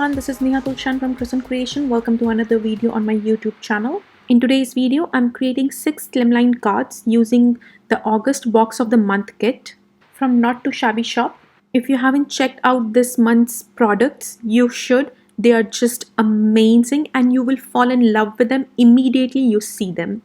everyone, this is Neha Tulsyan from Crescent Creation. Welcome to another video on my YouTube channel. In today's video, I'm creating 6 slimline cards using the August box of the month kit from Not Too Shabby shop. If you haven't checked out this month's products, you should. They are just amazing and you will fall in love with them immediately you see them.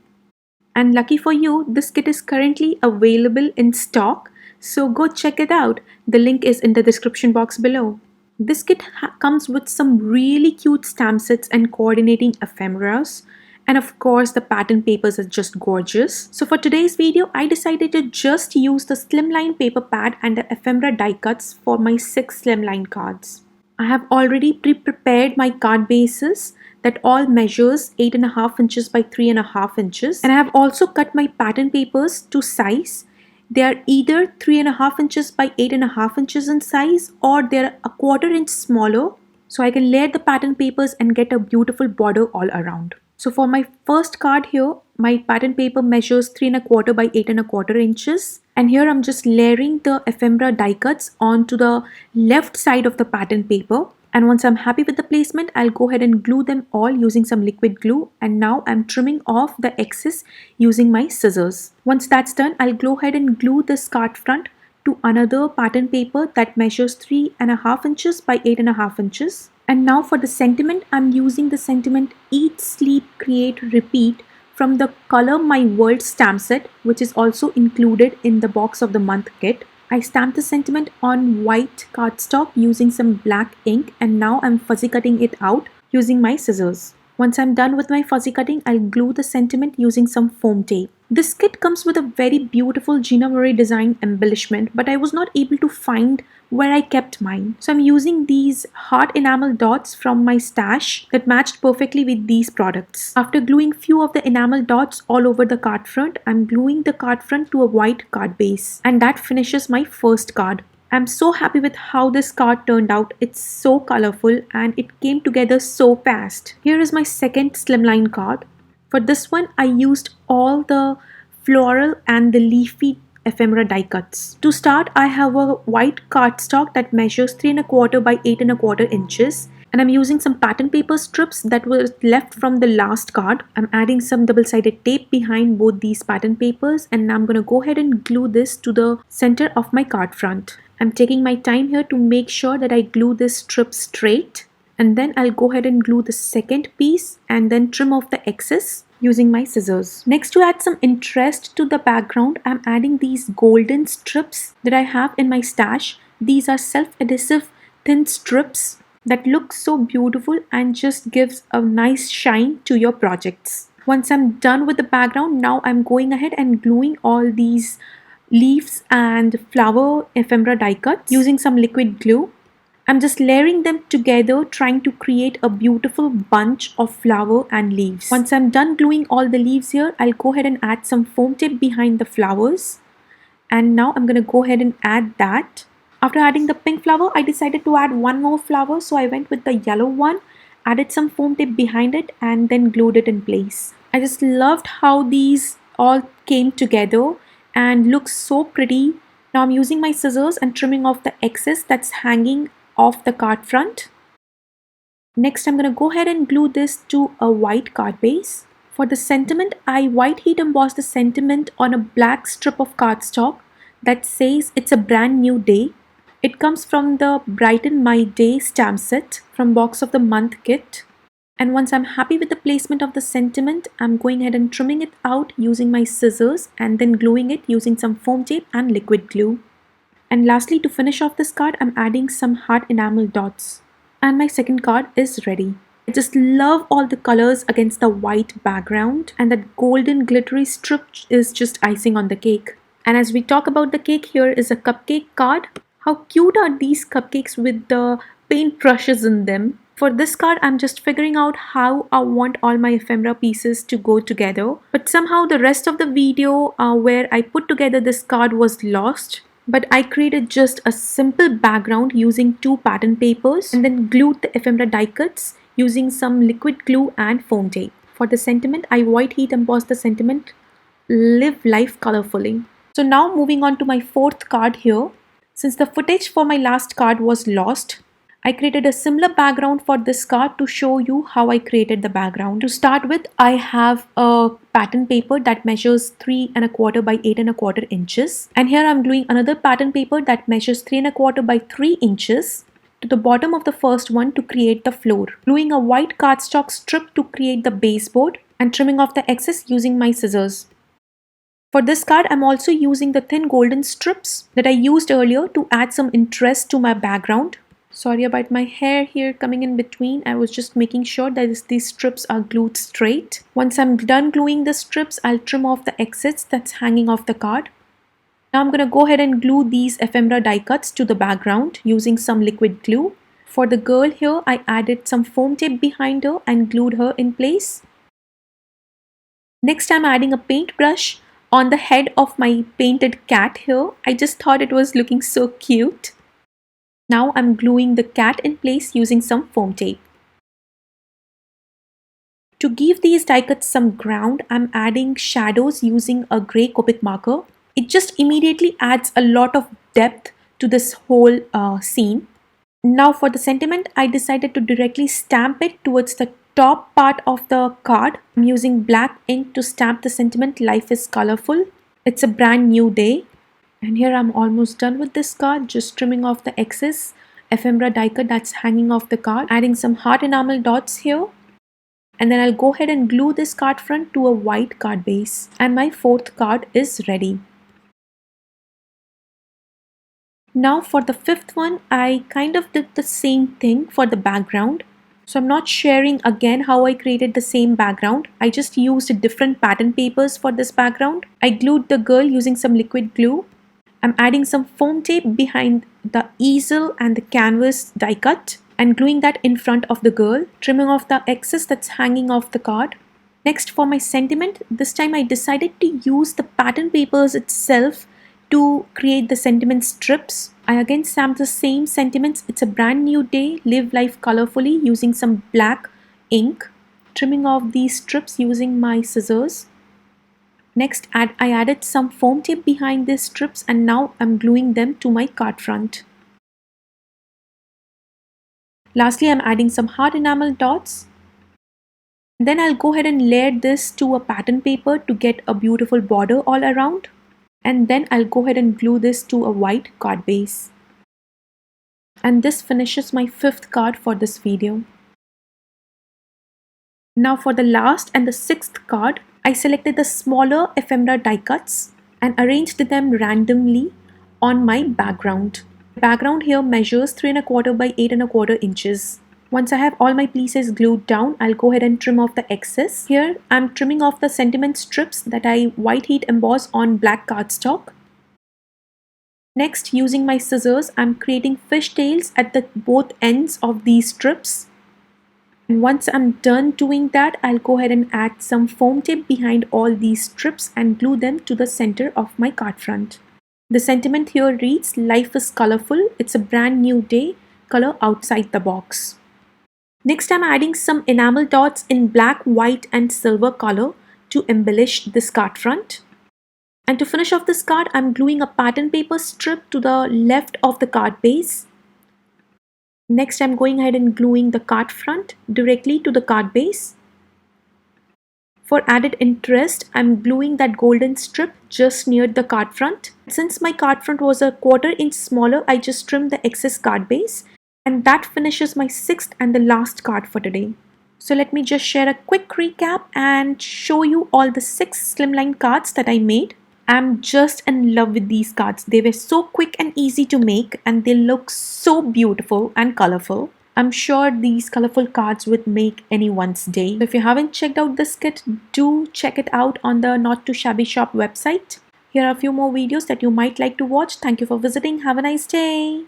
And lucky for you, this kit is currently available in stock, so go check it out. The link is in the description box below. This kit comes with some really cute stamp sets and coordinating ephemeras. And of course, the pattern papers are just gorgeous. So for today's video, I decided to just use the slimline paper pad and the ephemera die cuts for my 6 slimline cards. I have already pre-prepared my card bases that all measures 8.5 inches by 3.5 inches. And I have also cut my pattern papers to size. They are either 3.5 inches by 8.5 inches in size, or they're a 1/4 inch smaller, so I can layer the pattern papers and get a beautiful border all around. So for my first card here, my pattern paper measures 3.25 by 8.25 inches. And here I'm just layering the ephemera die cuts onto the left side of the pattern paper. And once I'm happy with the placement, I'll go ahead and glue them all using some liquid glue. And now I'm trimming off the excess using my scissors. Once that's done, I'll go ahead and glue this card front to another pattern paper that measures 3.5 inches by 8.5 inches. And now for the sentiment, I'm using the sentiment Eat, Sleep, Create, Repeat from the Color My World stamp set, which is also included in the box of the month kit. I stamped the sentiment on white cardstock using some black ink, and now I'm fuzzy cutting it out using my scissors. Once I'm done with my fuzzy cutting, I'll glue the sentiment using some foam tape. This kit comes with a very beautiful Gina Marie design embellishment, but I was not able to find where I kept mine. So I'm using these heart enamel dots from my stash that matched perfectly with these products. After gluing few of the enamel dots all over the card front, I'm gluing the card front to a white card base. And that finishes my first card. I'm so happy with how this card turned out. It's so colorful and it came together so fast. Here is my second slimline card. For this one, I used all the floral and the leafy ephemera die cuts. To start, I have a white cardstock that measures 3.25 by 8.25 inches. And I'm using some pattern paper strips that were left from the last card. I'm adding some double-sided tape behind both these pattern papers, and now I'm going to go ahead and glue this to the center of my card front. I'm taking my time here to make sure that I glue this strip straight, and then I'll go ahead and glue the second piece and then trim off the excess using my scissors. Next, to add some interest to the background, I'm adding these golden strips that I have in my stash. These are self-adhesive thin strips that look so beautiful and just gives a nice shine to your projects. Once I'm done with the background, now I'm going ahead and gluing all these leaves and flower ephemera die cuts using some liquid glue. I'm just layering them together, trying to create a beautiful bunch of flower and leaves. Once I'm done gluing all the leaves here, I'll go ahead and add some foam tape behind the flowers. And now I'm going to go ahead and add that. After adding the pink flower, I decided to add one more flower, so I went with the yellow one, added some foam tape behind it, and then glued it in place. I just loved how these all came together and looks so pretty. Now I'm using my scissors and trimming off the excess that's hanging off the card front. Next, I'm going to go ahead and glue this to a white card base. For the sentiment, I white heat embossed the sentiment on a black strip of cardstock that says it's a brand new day. It comes from the Brighten My Day stamp set from box of the month kit. And once I'm happy with the placement of the sentiment, I'm going ahead and trimming it out using my scissors and then gluing it using some foam tape and liquid glue. And lastly, to finish off this card, I'm adding some heart enamel dots. And my second card is ready. I just love all the colors against the white background, and that golden glittery strip is just icing on the cake. And as we talk about the cake, here is a cupcake card. How cute are these cupcakes with the paint brushes in them? For this card, I'm just figuring out how I want all my ephemera pieces to go together. But somehow the rest of the video where I put together this card was lost. But I created just a simple background using 2 pattern papers and then glued the ephemera die cuts using some liquid glue and foam tape. For the sentiment, I white heat embossed the sentiment Live Life Colorfully. So now moving on to my fourth card here. Since the footage for my last card was lost, I created a similar background for this card to show you how I created the background. To start with, I have a pattern paper that measures 3¼ by 8¼ inches. And here I'm gluing another pattern paper that measures 3¼ by 3 inches to the bottom of the first one to create the floor. Gluing a white cardstock strip to create the baseboard and trimming off the excess using my scissors. For this card, I'm also using the thin golden strips that I used earlier to add some interest to my background. Sorry about my hair here coming in between. I was just making sure that these strips are glued straight. Once I'm done gluing the strips, I'll trim off the excess that's hanging off the card. Now I'm going to go ahead and glue these ephemera die cuts to the background using some liquid glue. For the girl here, I added some foam tape behind her and glued her in place. Next, I'm adding a paintbrush on the head of my painted cat here. I just thought it was looking so cute. Now I'm gluing the cat in place using some foam tape. To give these die cuts some ground, I'm adding shadows using a grey Copic marker. It just immediately adds a lot of depth to this whole scene. Now for the sentiment, I decided to directly stamp it towards the top part of the card. I'm using black ink to stamp the sentiment, "Life is colorful. It's a brand new day." And here I'm almost done with this card, just trimming off the excess ephemera die cut that's hanging off the card, adding some heart enamel dots here. And then I'll go ahead and glue this card front to a white card base. And my fourth card is ready. Now for the fifth one, I kind of did the same thing for the background. So I'm not sharing again how I created the same background. I just used different pattern papers for this background. I glued the girl using some liquid glue. I'm adding some foam tape behind the easel and the canvas die cut and gluing that in front of the girl, trimming off the excess that's hanging off the card. Next, for my sentiment, this time I decided to use the pattern papers itself to create the sentiment strips. I again stamped the same sentiments. It's a brand new day, live life colorfully, using some black ink, trimming off these strips using my scissors. Next, I added some foam tape behind these strips and now I'm gluing them to my card front. Lastly, I'm adding some hard enamel dots. Then I'll go ahead and layer this to a pattern paper to get a beautiful border all around. And then I'll go ahead and glue this to a white card base. And this finishes my fifth card for this video. Now for the last and the sixth card, I selected the smaller ephemera die cuts and arranged them randomly on my background. The background here measures 3¼ by 8¼ inches. Once I have all my pieces glued down, I'll go ahead and trim off the excess. Here I'm trimming off the sentiment strips that I white heat emboss on black cardstock. Next, using my scissors, I'm creating fishtails at the both ends of these strips. And once I'm done doing that, I'll go ahead and add some foam tape behind all these strips and glue them to the center of my card front. The sentiment here reads, "Life is colorful, it's a brand new day, color outside the box." Next, I'm adding some enamel dots in black, white and silver color to embellish this card front. And to finish off this card, I'm gluing a pattern paper strip to the left of the card base. Next, I'm going ahead and gluing the card front directly to the card base. For added interest, I'm gluing that golden strip just near the card front. Since my card front was a 1/4 inch smaller, I just trimmed the excess card base. And that finishes my sixth and the last card for today. So let me just share a quick recap and show you all the 6 slimline cards that I made. I'm just in love with these cards. They were so quick and easy to make and they look so beautiful and colorful. I'm sure these colorful cards would make anyone's day. So if you haven't checked out this kit, do check it out on the Not Too Shabby Shop website. Here are a few more videos that you might like to watch. Thank you for visiting. Have a nice day.